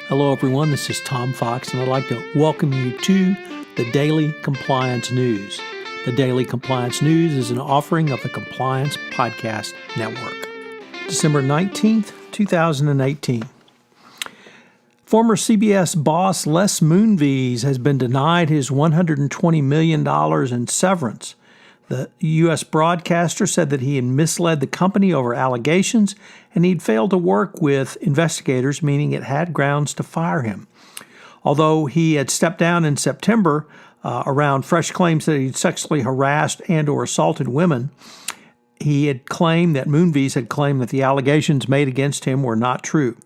Hello, everyone. This is Tom Fox, and I'd like to welcome you to the Daily Compliance News. The Daily Compliance News is an offering of the Compliance Podcast Network. December 19th, 2018. Former CBS boss Les Moonves has been denied his $120 million in severance. The U.S. broadcaster said that he had misled the company over allegations and he'd failed to work with investigators, meaning it had grounds to fire him. Although he had stepped down in September around fresh claims that he'd sexually harassed and or assaulted women, he had claimed that Moonves had claimed that the allegations made against him were not true.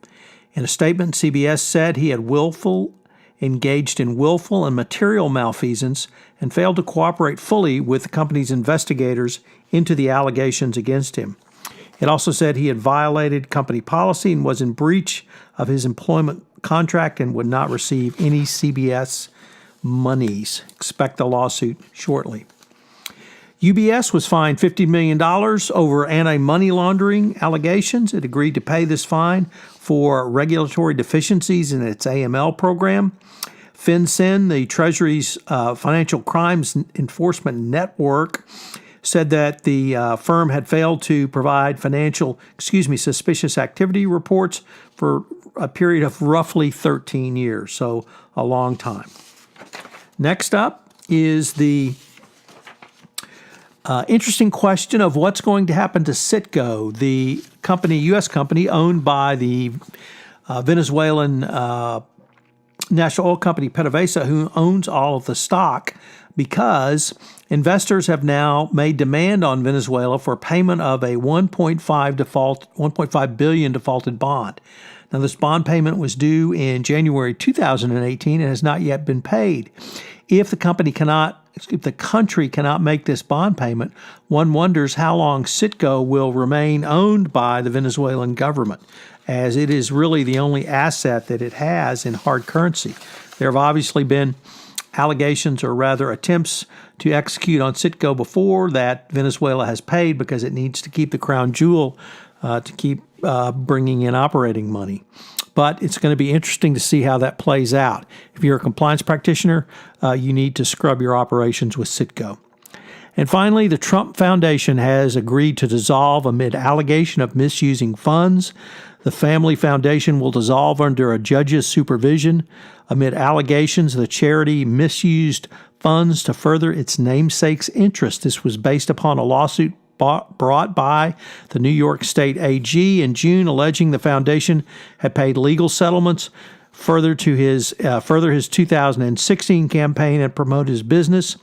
In a statement, CBS said he had engaged in willful and material malfeasance and failed to cooperate fully with the company's investigators into the allegations against him. It also said he had violated company policy and was in breach of his employment contract and would not receive any CBS monies. Expect a lawsuit shortly. UBS was fined $50 million over anti-money laundering allegations. It agreed to pay this fine for regulatory deficiencies in its AML program. FinCEN, the Treasury's Financial Crimes Enforcement Network, said that the firm had failed to provide suspicious activity reports for a period of roughly 13 years, so a long time. Next up is the interesting question of what's going to happen to CITGO, the U.S. company owned by the Venezuelan national oil company PDVSA, who owns all of the stock, because investors have now made demand on Venezuela for payment of a $1.5 billion defaulted bond. Now, this bond payment was due in January 2018 and has not yet been paid. If the country cannot make this bond payment, one wonders how long CITGO will remain owned by the Venezuelan government, as it is really the only asset that it has in hard currency. There have obviously been allegations, or rather attempts, to execute on CITGO before that Venezuela has paid because it needs to keep the crown jewel to keep bringing in operating money. But it's going to be interesting to see how that plays out. If you're a compliance practitioner, you need to scrub your operations with CITGO. And finally, the Trump Foundation has agreed to dissolve amid allegation of misusing funds. The Family Foundation will dissolve under a judge's supervision amid allegations the charity misused funds to further its namesake's interest. This was based upon a lawsuit brought by the New York State AG in June, alleging the foundation had paid legal settlements further his 2016 campaign and promote his business.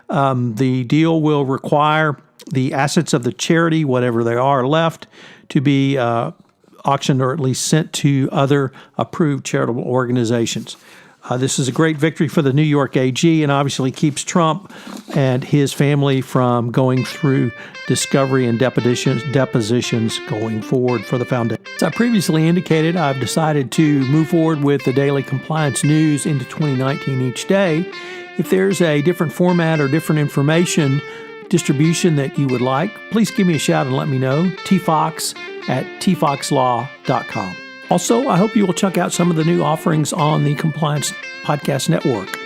The deal will require the assets of the charity, whatever they are left, to be auctioned or at least sent to other approved charitable organizations. This is a great victory for the New York AG and obviously keeps Trump and his family from going through discovery and depositions going forward for the foundation. As I previously indicated, I've decided to move forward with the Daily Compliance News into 2019 each day. If there's a different format or different information distribution that you would like, please give me a shout and let me know. tfox@tfoxlaw.com. Also, I hope you will check out some of the new offerings on the Compliance Podcast Network.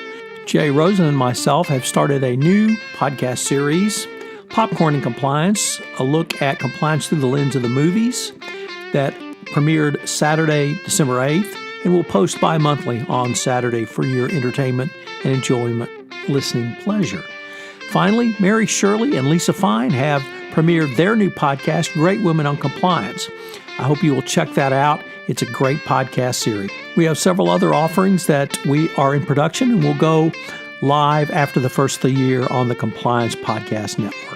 Jay Rosen and myself have started a new podcast series, Popcorn and Compliance, a look at compliance through the lens of the movies, that premiered Saturday, December 8th, and will post bi-monthly on Saturday for your entertainment and enjoyment listening pleasure. Finally, Mary Shirley and Lisa Fine have premiered their new podcast, Great Women on Compliance. I hope you will check that out. It's a great podcast series. We have several other offerings that we are in production and will go live after the first of the year on the Compliance Podcast Network.